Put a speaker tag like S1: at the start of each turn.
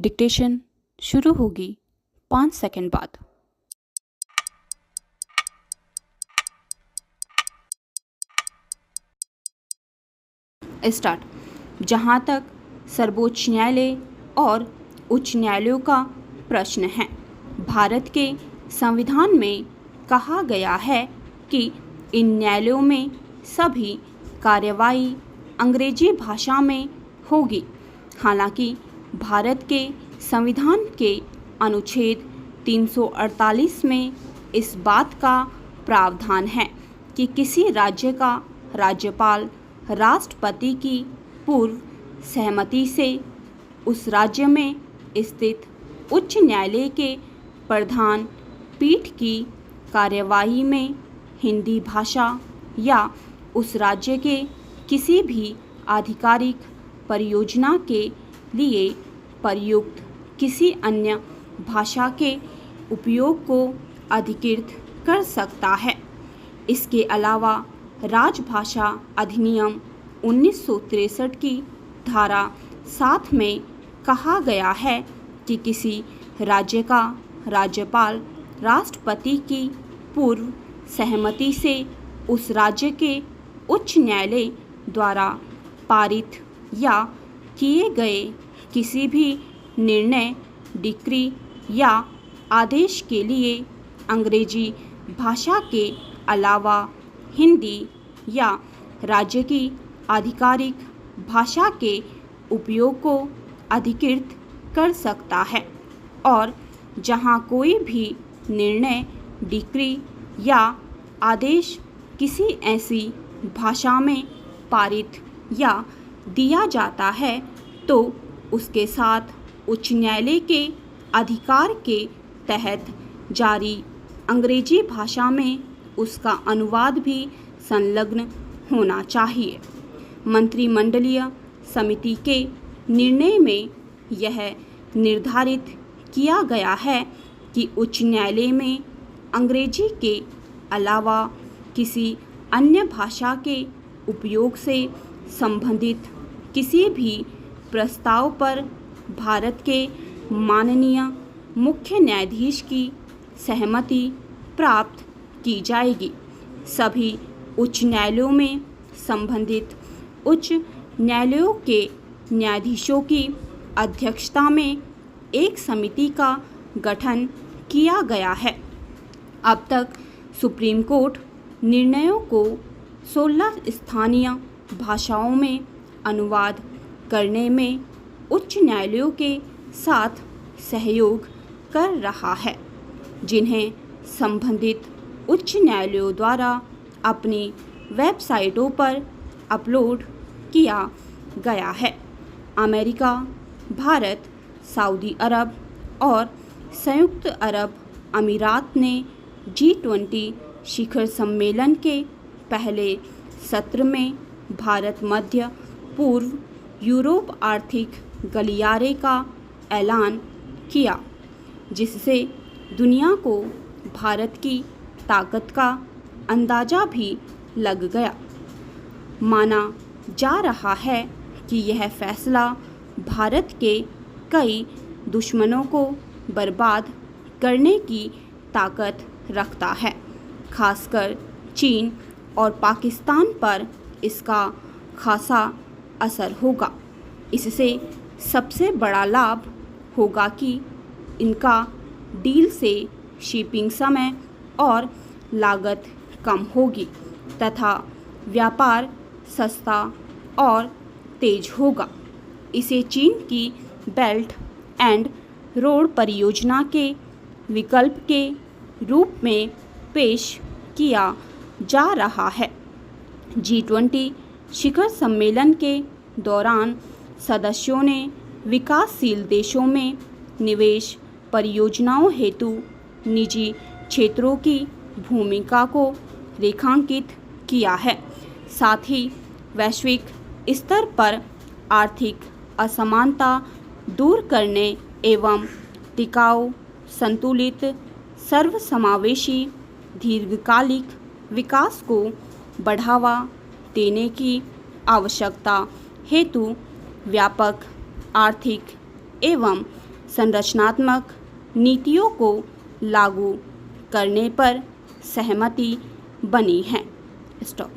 S1: Dictation शुरू होगी 5 second बाद। स्टार्ट। जहाँ तक सर्वोच्च न्यायालय और उच्च न्यायालयों का प्रश्न है, भारत के संविधान में कहा गया है कि इन न्यायालयों में सभी कार्यवाही अंग्रेजी भाषा में होगी। हालांकि भारत के संविधान के अनुच्छेद 348 में इस बात का प्रावधान है कि किसी राज्य का राज्यपाल राष्ट्रपति की पूर्व सहमति से उस राज्य में स्थित उच्च न्यायालय के प्रधान पीठ की कार्यवाही में हिंदी भाषा या उस राज्य के किसी भी आधिकारिक परियोजना के लिए प्रयुक्त किसी अन्य भाषा के उपयोग को अधिकृत कर सकता है। इसके अलावा राजभाषा अधिनियम 1963 की धारा 7 में कहा गया है कि किसी राज्य का राज्यपाल राष्ट्रपति की पूर्व सहमति से उस राज्य के उच्च न्यायालय द्वारा पारित या किए गए किसी भी निर्णय, डिक्री या आदेश के लिए अंग्रेजी भाषा के अलावा हिंदी या राज्य की आधिकारिक भाषा के उपयोग को अधिकृत कर सकता है। और जहाँ कोई भी निर्णय, डिक्री या आदेश किसी ऐसी भाषा में पारित या दिया जाता है तो उसके साथ उच्च न्यायालय के अधिकार के तहत जारी अंग्रेजी भाषा में उसका अनुवाद भी संलग्न होना चाहिए। मंत्रिमंडलीय समिति के निर्णय में यह निर्धारित किया गया है कि उच्च न्यायालय में अंग्रेजी के अलावा किसी अन्य भाषा के उपयोग से संबंधित किसी भी प्रस्ताव पर भारत के माननीय मुख्य न्यायाधीश की सहमति प्राप्त की जाएगी। सभी उच्च न्यायालयों में संबंधित उच्च न्यायालयों के न्यायाधीशों की अध्यक्षता में एक समिति का गठन किया गया है। अब तक सुप्रीम कोर्ट निर्णयों को 16 स्थानीय भाषाओं में अनुवाद करने में उच्च न्यायालयों के साथ सहयोग कर रहा है, जिन्हें संबंधित उच्च न्यायालयों द्वारा अपनी वेबसाइटों पर अपलोड किया गया है। अमेरिका, भारत, सऊदी अरब और संयुक्त अरब अमीरात ने G20 शिखर सम्मेलन के पहले सत्र में भारत मध्य पूर्व यूरोप आर्थिक गलियारे का ऐलान किया, जिससे दुनिया को भारत की ताकत का अंदाज़ा भी लग गया। माना जा रहा है कि यह फैसला भारत के कई दुश्मनों को बर्बाद करने की ताकत रखता है, खासकर चीन और पाकिस्तान पर इसका खासा असर होगा। इससे सबसे बड़ा लाभ होगा कि इनका डील से शिपिंग समय और लागत कम होगी तथा व्यापार सस्ता और तेज होगा। इसे चीन की बेल्ट एंड रोड परियोजना के विकल्प के रूप में पेश किया जा रहा है। G20 शिखर सम्मेलन के दौरान सदस्यों ने विकासशील देशों में निवेश परियोजनाओं हेतु निजी क्षेत्रों की भूमिका को रेखांकित किया है। साथ ही वैश्विक स्तर पर आर्थिक असमानता दूर करने एवं टिकाऊ, संतुलित, सर्वसमावेशी, दीर्घकालिक विकास को बढ़ावा देने की आवश्यकता हेतु व्यापक आर्थिक एवं संरचनात्मक नीतियों को लागू करने पर सहमति बनी है। स्टॉप।